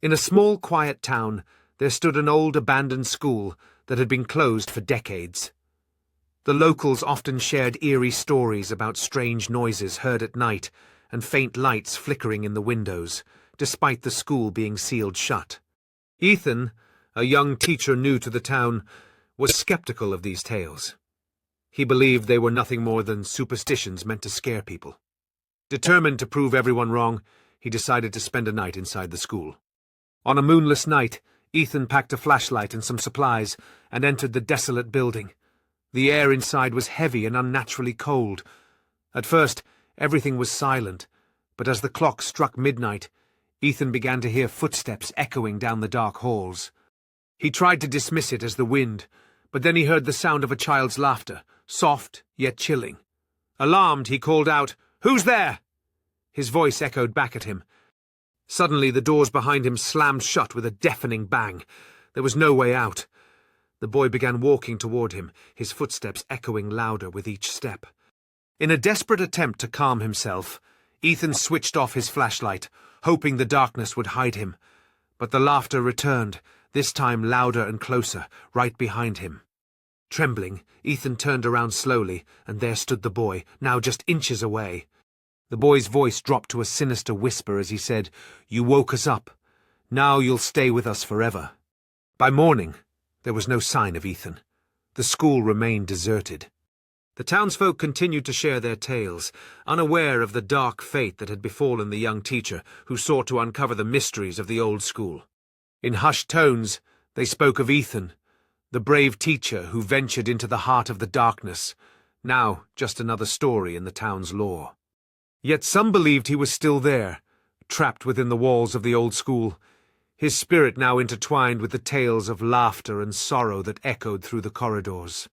In a small, quiet town, there stood an old abandoned school that had been closed for decades. The locals often shared eerie stories about strange noises heard at night and faint lights flickering in the windows, despite the school being sealed shut. Ethan, a young teacher new to the town, was skeptical of these tales. He believed they were nothing more than superstitions meant to scare people. Determined to prove everyone wrong, he decided to spend a night inside the school. On a moonless night, Ethan packed a flashlight and some supplies and entered the desolate building. The air inside was heavy and unnaturally cold. At first, everything was silent, but as the clock struck midnight, Ethan began to hear footsteps echoing down the dark halls. He tried to dismiss it as the wind, but then he heard the sound of a child's laughter, soft yet chilling. Alarmed, he called out, "Who's there?" His voice echoed back at him. Suddenly, the doors behind him slammed shut with a deafening bang. There was no way out. The boy began walking toward him, his footsteps echoing louder with each step. In a desperate attempt to calm himself, Ethan switched off his flashlight, hoping the darkness would hide him. But the laughter returned, this time louder and closer, right behind him. Trembling, Ethan turned around slowly, and there stood the boy, now just inches away. The boy's voice dropped to a sinister whisper as he said, "You woke us up. Now you'll stay with us forever." By morning, there was no sign of Ethan. The school remained deserted. The townsfolk continued to share their tales, unaware of the dark fate that had befallen the young teacher who sought to uncover the mysteries of the old school. In hushed tones, they spoke of Ethan, the brave teacher who ventured into the heart of the darkness, now just another story in the town's lore. Yet some believed he was still there, trapped within the walls of the old school, his spirit now intertwined with the tales of laughter and sorrow that echoed through the corridors.